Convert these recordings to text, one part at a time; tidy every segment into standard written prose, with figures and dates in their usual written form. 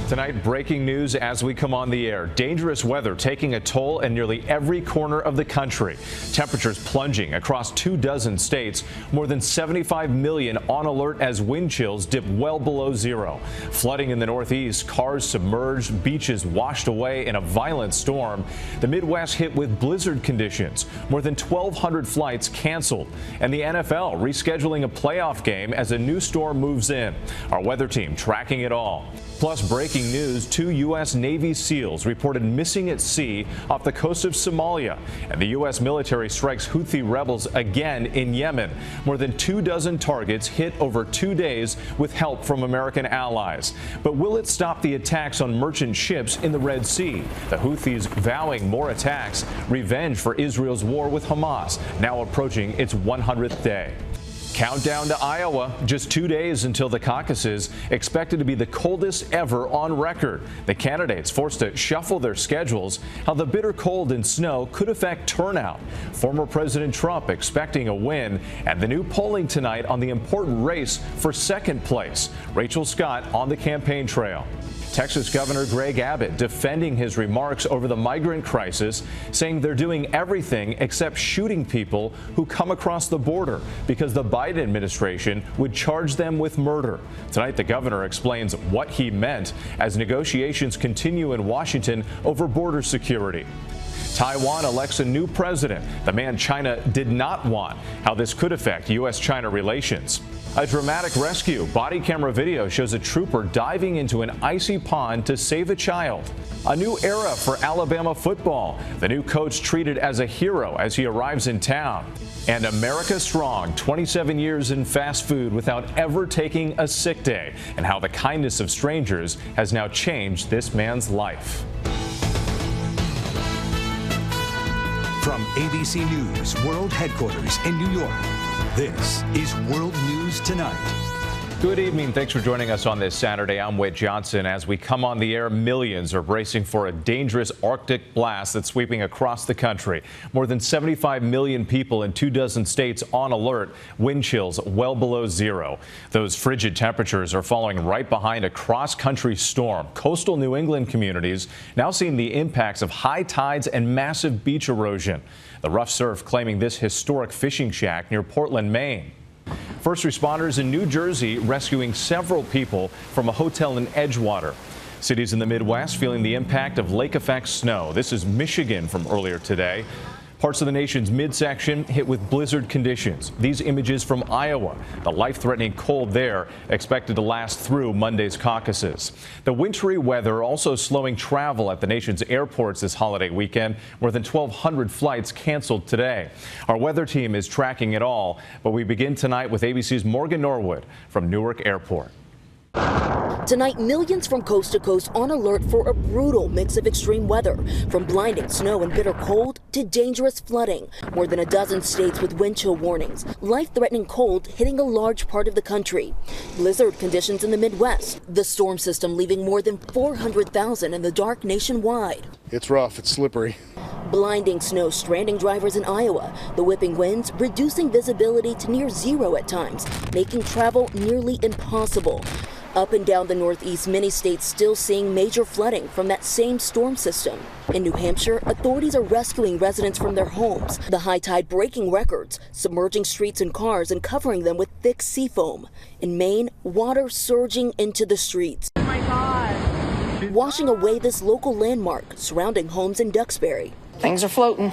Tonight, breaking news as we come on the air. Dangerous weather taking a toll in nearly every corner of the country. Temperatures plunging across 24 states. More than 75 million on alert as wind chills dip well below zero. Flooding in the Northeast, cars submerged, beaches washed away in a violent storm. The Midwest hit with blizzard conditions. More than 1,200 flights canceled. And the NFL rescheduling a playoff game as a new storm moves in. Our weather team tracking it all. Plus, breaking news, 2 U.S. Navy SEALs reported missing at sea off the coast of Somalia. And the U.S. military strikes Houthi rebels again in Yemen. More than 24 targets hit over 2 days with help from American allies. But will it stop the attacks on merchant ships in the Red Sea? The Houthis vowing more attacks, revenge for Israel's war with Hamas, now approaching its 100th day. Countdown to Iowa, just 2 days until the caucuses, expected to be the coldest ever on record. The candidates forced to shuffle their schedules, how the bitter cold and snow could affect turnout. Former President Trump expecting a win, and the new polling tonight on the important race for second place. Rachel Scott on the campaign trail. Texas Governor Greg Abbott defending his remarks over the migrant crisis, saying they're doing everything except shooting people who come across the border because the Biden administration would charge them with murder. Tonight, the governor explains what he meant as negotiations continue in Washington over border security. Taiwan elects a new president, the man China did not want, how this could affect U.S.-China relations. A dramatic rescue. Body camera video shows a trooper diving into an icy pond to save a child. A new era for Alabama football. The new coach treated as a hero as he arrives in town. And America strong, 27 years in fast food without ever taking a sick day, and how the kindness of strangers has now changed this man's life. From ABC News World Headquarters in New York, this is World News Tonight. Good evening. Thanks for joining us on this Saturday. I'm Whit Johnson. As we come on the air, millions are bracing for a dangerous Arctic blast that's sweeping across the country. More than 75 million people in 24 states on alert. Wind chills well below zero. Those frigid temperatures are following right behind a cross-country storm. Coastal New England communities now seeing the impacts of high tides and massive beach erosion. The rough surf claiming this historic fishing shack near Portland, Maine. First responders in New Jersey rescuing several people from a hotel in Edgewater. Cities in the Midwest feeling the impact of lake-effect snow. This is Michigan from earlier today. Parts of the nation's midsection hit with blizzard conditions. These images from Iowa. The life-threatening cold there expected to last through Monday's caucuses. The wintry weather also slowing travel at the nation's airports this holiday weekend. More than 1,200 flights canceled today. Our weather team is tracking it all, but we begin tonight with ABC's Morgan Norwood from Newark Airport. Tonight, millions from coast to coast on alert for a brutal mix of extreme weather, from blinding snow and bitter cold to dangerous flooding. More than a dozen states with wind chill warnings, life-threatening cold hitting a large part of the country. Blizzard conditions in the Midwest, the storm system leaving more than 400,000 in the dark nationwide. It's rough, it's slippery. Blinding snow stranding drivers in Iowa, the whipping winds reducing visibility to near zero at times, making travel nearly impossible. Up and down the Northeast, many states still seeing major flooding from that same storm system. In New Hampshire, authorities are rescuing residents from their homes. The high tide breaking records, submerging streets and cars and covering them with thick sea foam. In Maine, water surging into the streets. Oh my God. Washing away this local landmark surrounding homes in Duxbury. Things are floating.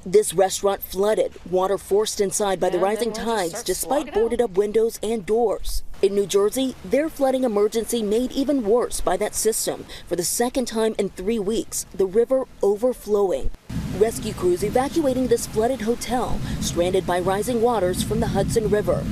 This restaurant flooded, water forced inside by the rising tides despite boarded up windows and doors. In New Jersey, their flooding emergency made even worse by that system. For the second time in 3 weeks, the river overflowing. Rescue crews evacuating this flooded hotel, stranded by rising waters from the Hudson River.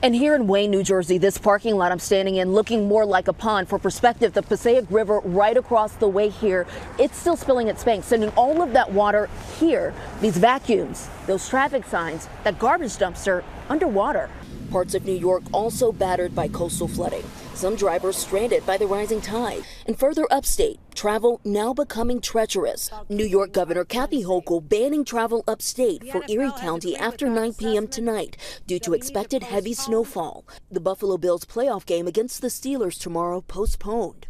And here in Wayne, New Jersey, this parking lot I'm standing in looking more like a pond. For perspective, the Passaic River right across the way here, it's still spilling its banks, sending all of that water here, these vacuums, those traffic signs, that garbage dumpster underwater. Parts of New York also battered by coastal flooding. Some drivers stranded by the rising tide. And further upstate, travel now becoming treacherous. New York Governor Kathy Hochul banning travel upstate for Erie County after 9 p.m. tonight due to expected heavy snowfall. The Buffalo Bills playoff game against the Steelers tomorrow postponed.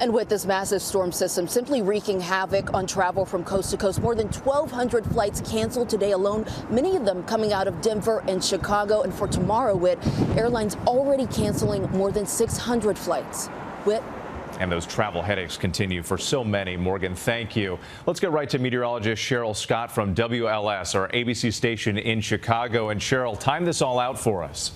And with this massive storm system simply wreaking havoc on travel from coast to coast, more than 1,200 flights canceled today alone, many of them coming out of Denver and Chicago. And for tomorrow, Whit, airlines already canceling more than 600 flights. Whit. And those travel headaches continue for so many. Morgan, thank you. Let's get right to meteorologist Cheryl Scott from WLS, our ABC station in Chicago. And Cheryl, time this all out for us.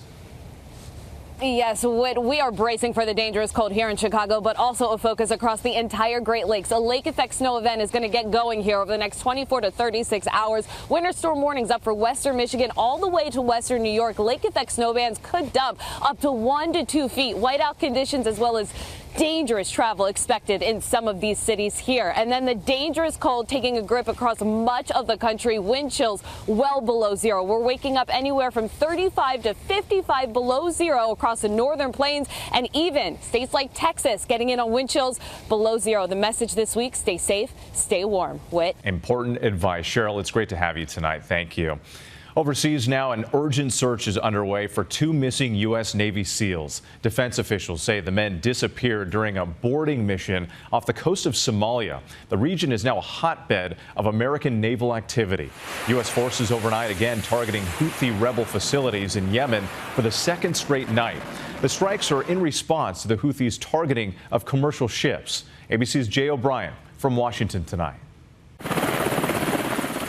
Yes, we are bracing for the dangerous cold here in Chicago, but also a focus across the entire Great Lakes. A lake effect snow event is going to get going here over the next 24 to 36 hours. Winter storm warnings up for western Michigan all the way to western New York. Lake effect snow bands could dump up to 1 to 2 feet. Whiteout conditions as well as dangerous travel expected in some of these cities here. And then the dangerous cold taking a grip across much of the country. Wind chills well below zero. We're waking up anywhere from 35 to 55 below zero across the northern plains, and even states like Texas getting in on wind chills below zero. The message this week: stay safe, stay warm. Whit. Important advice. Cheryl, it's great to have you tonight. Thank you. Overseas now, an urgent search is underway for 2 missing U.S. Navy SEALs. Defense officials say the men disappeared during a boarding mission off the coast of Somalia. The region is now a hotbed of American naval activity. U.S. forces overnight again targeting Houthi rebel facilities in Yemen for the second straight night. The strikes are in response to the Houthis' targeting of commercial ships. ABC's Jay O'Brien from Washington tonight.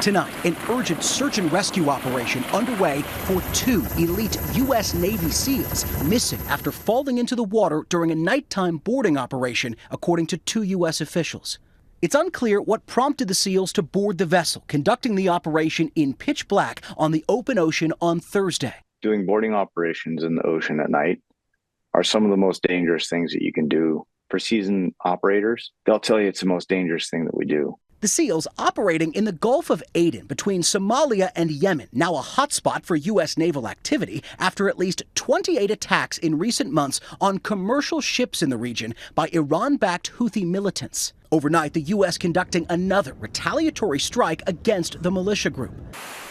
Tonight, an urgent search and rescue operation underway for 2 elite U.S. Navy SEALs missing after falling into the water during a nighttime boarding operation, according to 2 U.S. officials. It's unclear what prompted the SEALs to board the vessel, conducting the operation in pitch black on the open ocean on Thursday. Doing boarding operations in the ocean at night are some of the most dangerous things that you can do. For seasoned operators, they'll tell you it's the most dangerous thing that we do. The SEALs operating in the Gulf of Aden between Somalia and Yemen, now a hotspot for U.S. naval activity after at least 28 attacks in recent months on commercial ships in the region by Iran-backed Houthi militants. Overnight, the U.S. conducting another retaliatory strike against the militia group.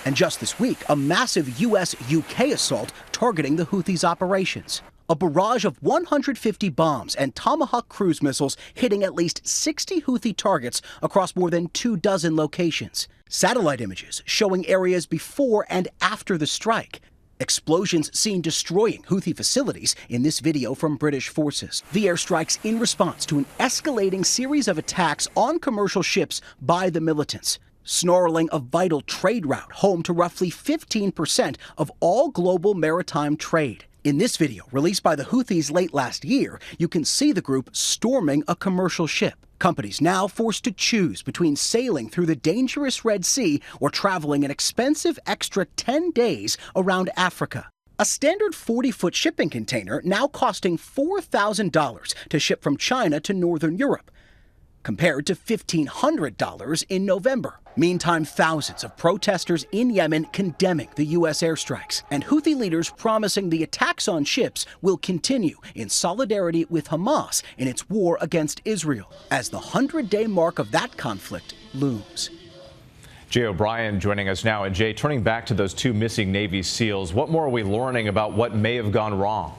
And just this week, a massive U.S.-UK assault targeting the Houthis' operations. A barrage of 150 bombs and Tomahawk cruise missiles hitting at least 60 Houthi targets across more than 24 locations. Satellite images showing areas before and after the strike. Explosions seen destroying Houthi facilities in this video from British forces. The airstrikes in response to an escalating series of attacks on commercial ships by the militants, snarling a vital trade route home to roughly 15% of all global maritime trade. In this video, released by the Houthis late last year, you can see the group storming a commercial ship. Companies now forced to choose between sailing through the dangerous Red Sea or traveling an expensive extra 10 days around Africa. A standard 40-foot shipping container now costing $4,000 to ship from China to Northern Europe, compared to $1,500 in November. Meantime, thousands of protesters in Yemen condemning the U.S. airstrikes, and Houthi leaders promising the attacks on ships will continue in solidarity with Hamas in its war against Israel, as the 100-day mark of that conflict looms. Jay O'Brien joining us now. And Jay, turning back to those 2 missing Navy SEAls, what more are we learning about what may have gone wrong?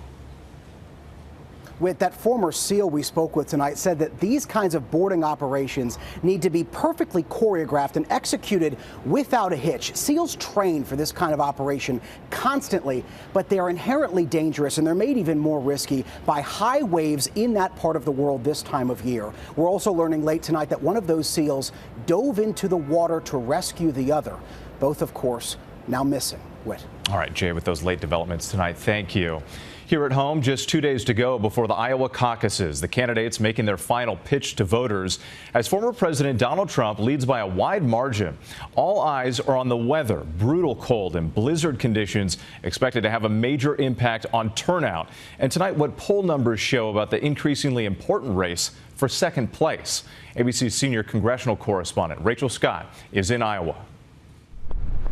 With that former SEAL we spoke with tonight said that these kinds of boarding operations need to be perfectly choreographed and executed without a hitch. SEALs train for this kind of operation constantly, but they are inherently dangerous, and they're made even more risky by high waves in that part of the world this time of year. We're also learning late tonight that one of those SEAls dove into the water to rescue the other. Both, of course, now missing. Whit. All right, Jay, with those late developments tonight, thank you. Here at home, just 2 days to go before the Iowa caucuses, the candidates making their final pitch to voters as former President Donald Trump leads by a wide margin. All eyes are on the weather. Brutal cold and blizzard conditions expected to have a major impact on turnout. And tonight, what poll numbers show about the increasingly important race for second place. ABC's senior congressional correspondent Rachel Scott is in Iowa.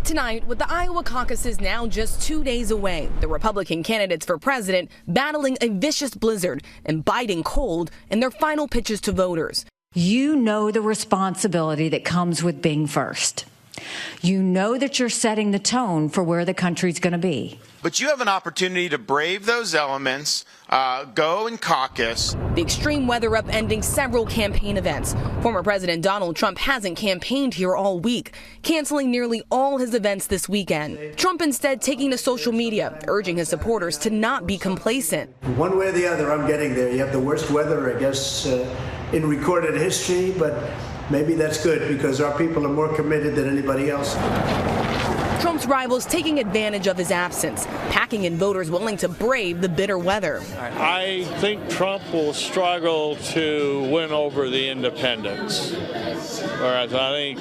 Tonight, with the Iowa caucuses now just 2 days away, the Republican candidates for president battling a vicious blizzard and biting cold in their final pitches to voters. You know the responsibility that comes with being first. You know that you're setting the tone for where the country's going to be. But you have an opportunity to brave those elements, go and caucus. The extreme weather upending several campaign events. Former President Donald Trump hasn't campaigned here all week, canceling nearly all his events this weekend. Trump instead taking to social media, urging his supporters to not be complacent. One way or the other, I'm getting there. You have the worst weather, I guess, in recorded history, but maybe that's good because our people are more committed than anybody else. Trump's rivals taking advantage of his absence, packing in voters willing to brave the bitter weather. I think Trump will struggle to win over the independents, whereas I think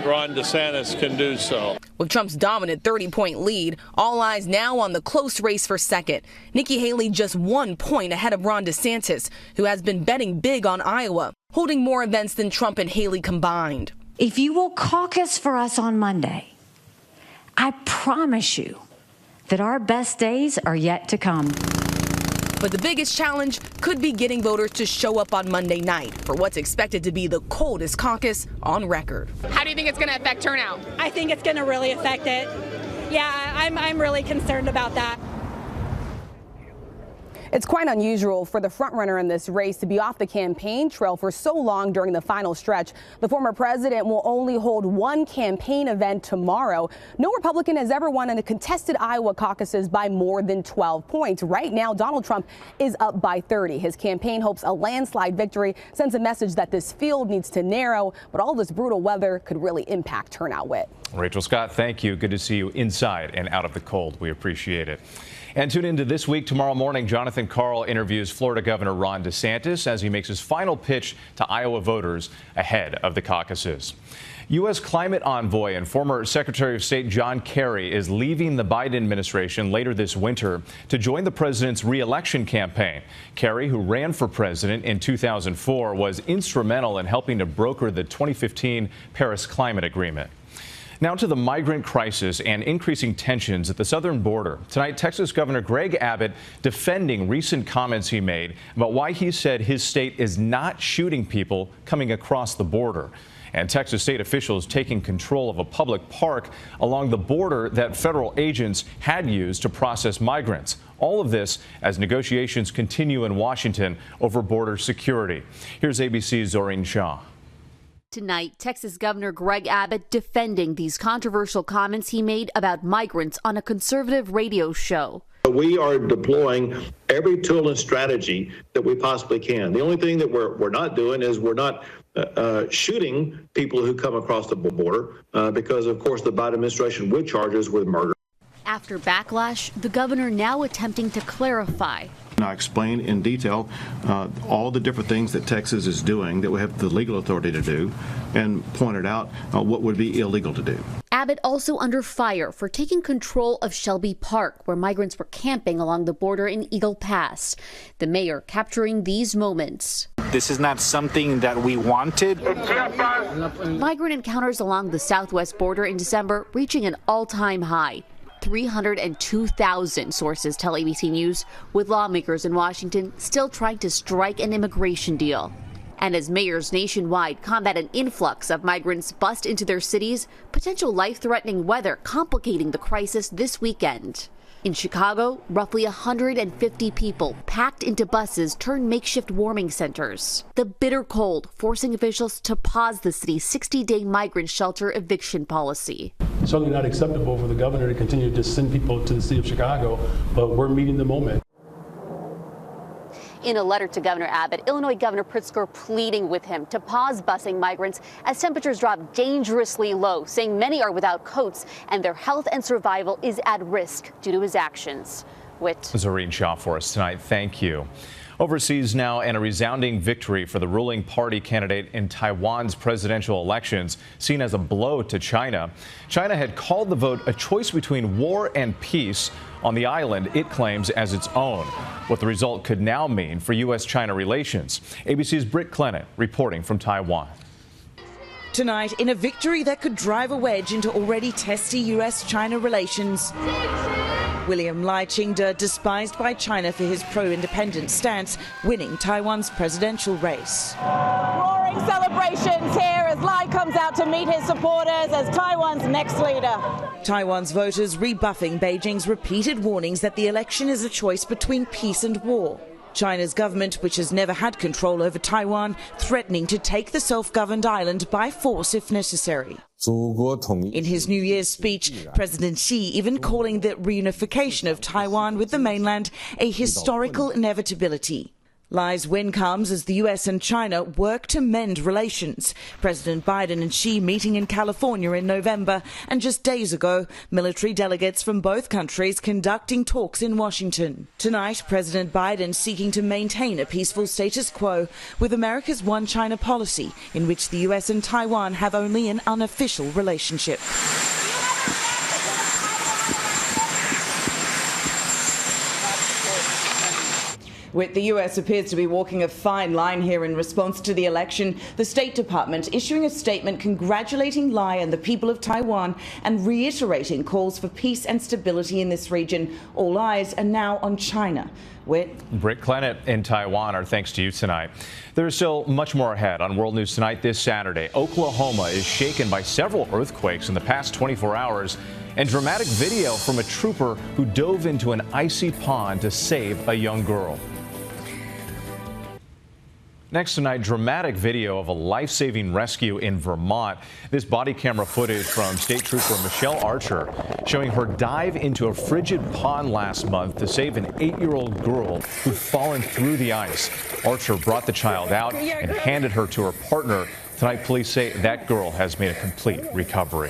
Ron DeSantis can do so. With Trump's dominant 30-point lead, all eyes now on the close race for second. Nikki Haley just 1 point ahead of Ron DeSantis, who has been betting big on Iowa, holding more events than Trump and Haley combined. If you will caucus for us on Monday, I promise you that our best days are yet to come. But the biggest challenge could be getting voters to show up on Monday night for what's expected to be the coldest caucus on record. How do you think it's going to affect turnout? I think it's going to really affect it. Yeah, I'm really concerned about that. It's quite unusual for the frontrunner in this race to be off the campaign trail for so long during the final stretch. The former president will only hold one campaign event tomorrow. No Republican has ever won in the contested Iowa caucuses by more than 12 points. Right now, Donald Trump is up by 30. His campaign hopes a landslide victory sends a message that this field needs to narrow, but all this brutal weather could really impact turnout. Whit. Rachel Scott, thank you. Good to see you inside and out of the cold. We appreciate it. And tune into This Week tomorrow morning. Jonathan Karl interviews Florida Governor Ron DeSantis as he makes his final pitch to Iowa voters ahead of the caucuses. U.S. climate envoy and former Secretary of State John Kerry is leaving the Biden administration later this winter to join the president's re-election campaign. Kerry, who ran for president in 2004, was instrumental in helping to broker the 2015 Paris Climate Agreement. Now to the migrant crisis and increasing tensions at the southern border. Tonight, Texas Governor Greg Abbott defending recent comments he made about why he said his state is not shooting people coming across the border. And Texas state officials taking control of a public park along the border that federal agents had used to process migrants. All of this as negotiations continue in Washington over border security. Here's ABC's Zoreen Shah. Tonight, Texas Governor Greg Abbott defending these controversial comments he made about migrants on a conservative radio show. We are deploying every tool and strategy that we possibly can. The only thing that we're not doing is we're not shooting people who come across the border because, of course, the Biden administration would charge us with murder. After backlash, the governor now attempting to clarify. I explained in detail all the different things that Texas is doing that we have the legal authority to do and pointed out what would be illegal to do. Abbott also under fire for taking control of Shelby Park, where migrants were camping along the border in Eagle Pass. The mayor capturing these moments. This is not something that we wanted. Migrant encounters along the southwest border in December reaching an all-time high. 302,000, sources tell ABC News, with lawmakers in Washington still trying to strike an immigration deal. And as mayors nationwide combat an influx of migrants bust into their cities, potential life-threatening weather complicating the crisis this weekend. In Chicago, roughly 150 people packed into buses turned makeshift warming centers. The bitter cold forcing officials to pause the city's 60-day migrant shelter eviction policy. It's certainly not acceptable for the governor to continue to send people to the city of Chicago, but we're meeting the moment. In a letter to Governor Abbott, Illinois Governor Pritzker pleading with him to pause busing migrants as temperatures drop dangerously low, saying many are without coats and their health and survival is at risk due to his actions. Zoreen Shah for us tonight. Thank you. Overseas now, and a resounding victory for the ruling party candidate in Taiwan's presidential elections, seen as a blow to China. China had called the vote a choice between war and peace on the island it claims as its own. What the result could now mean for U.S.-China relations. ABC's Britt Clennett reporting from Taiwan. Tonight, in a victory that could drive a wedge into already testy U.S.-China relations. William Lai Ching-te, despised by China for his pro-independence stance, winning Taiwan's presidential race. Roaring celebrations here as Lai comes out to meet his supporters as Taiwan's next leader. Taiwan's voters rebuffing Beijing's repeated warnings that the election is a choice between peace and war. China's government, which has never had control over Taiwan, threatening to take the self-governed island by force if necessary. In his New Year's speech, President Xi even calling the reunification of Taiwan with the mainland a historical inevitability. Lai's win comes as the US and China work to mend relations. President Biden and Xi meeting in California in November, and just days ago, military delegates from both countries conducting talks in Washington. Tonight, President Biden seeking to maintain a peaceful status quo with America's One China policy, in which the US and Taiwan have only an unofficial relationship. The US appears to be walking a fine line here in response to the election. The State Department issuing a statement congratulating Lai and the people of Taiwan and reiterating calls for peace and stability in this region. All eyes are now on China. Britt Clennett in Taiwan, our thanks to you tonight. There is still much more ahead on World News Tonight this Saturday. Oklahoma is shaken by several earthquakes in the past 24 hours. And dramatic video from a trooper who dove into an icy pond to save a young girl. Next tonight, dramatic video of a life-saving rescue in Vermont. This body camera footage from State Trooper Michelle Archer showing her dive into a frigid pond last month to save an 8-year-old girl who'd fallen through the ice. Archer brought the child out and handed her to her partner. Tonight, police say that girl has made a complete recovery.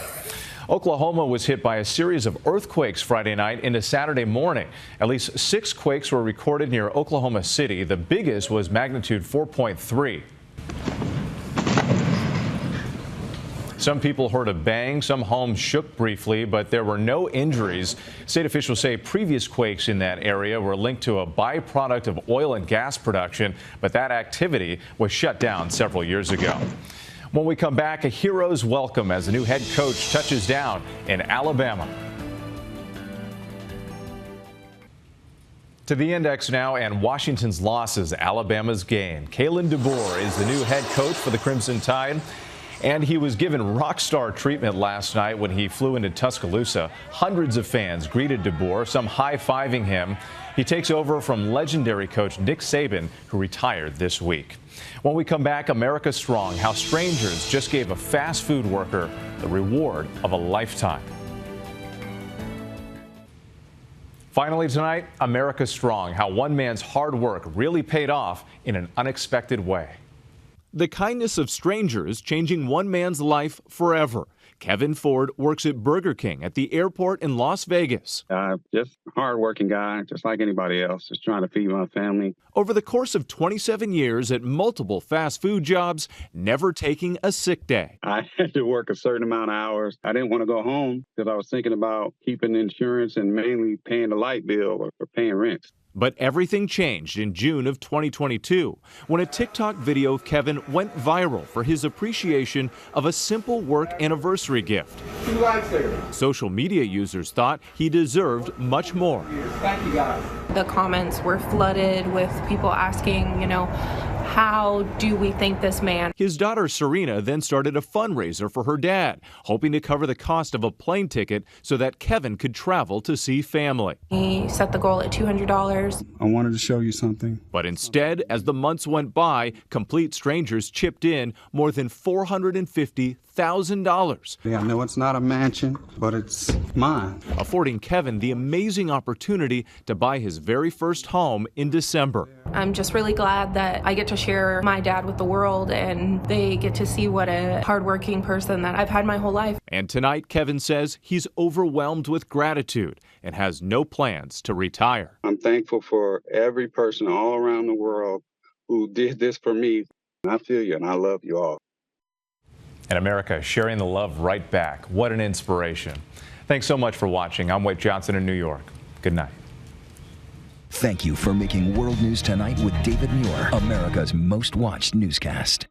Oklahoma was hit by a series of earthquakes Friday night into Saturday morning. At least 6 quakes were recorded near Oklahoma City. The biggest was magnitude 4.3. Some people heard a bang, some homes shook briefly, but there were no injuries. State officials say previous quakes in that area were linked to a byproduct of oil and gas production, but that activity was shut down several years ago. When we come back, a hero's welcome as the new head coach touches down in Alabama. To the index now, and Washington's loss is Alabama's gain. Kalen DeBoer is the new head coach for the Crimson Tide, and he was given rock star treatment last night when he flew into Tuscaloosa. Hundreds of fans greeted DeBoer, some high-fiving him. He takes over from legendary coach Nick Saban, who retired this week. When we come back, America Strong, how strangers just gave a fast food worker the reward of a lifetime. Finally tonight, America Strong, how one man's hard work really paid off in an unexpected way. The kindness of strangers changing one man's life forever. Kevin Ford works at Burger King at the airport in Las Vegas. Just a hard-working guy, just like anybody else, just trying to feed my family. Over the course of 27 years at multiple fast food jobs, never taking a sick day. I had to work a certain amount of hours. I didn't want to go home because I was thinking about keeping insurance and mainly paying the light bill or paying rent. But everything changed in June of 2022 when a TikTok video of Kevin went viral for his appreciation of a simple work anniversary gift. Social media users thought he deserved much more. Thank you, guys. The comments were flooded with people asking, how do we thank this man? His daughter Serena then started a fundraiser for her dad, hoping to cover the cost of a plane ticket so that Kevin could travel to see family. He set the goal at $200. I wanted to show you something. But instead, as the months went by, complete strangers chipped in more than $450,000. Yeah, I know it's not a mansion, but it's mine. Affording Kevin the amazing opportunity to buy his very first home in December. I'm just really glad that I get to share my dad with the world and they get to see what a hardworking person that I've had my whole life. And tonight, Kevin says he's overwhelmed with gratitude and has no plans to retire. I'm thankful for every person all around the world who did this for me. I feel you and I love you all. And America sharing the love right back. What an inspiration. Thanks so much for watching. I'm Wade Johnson in New York. Good night. Thank you for making World News Tonight with David Muir America's most watched newscast.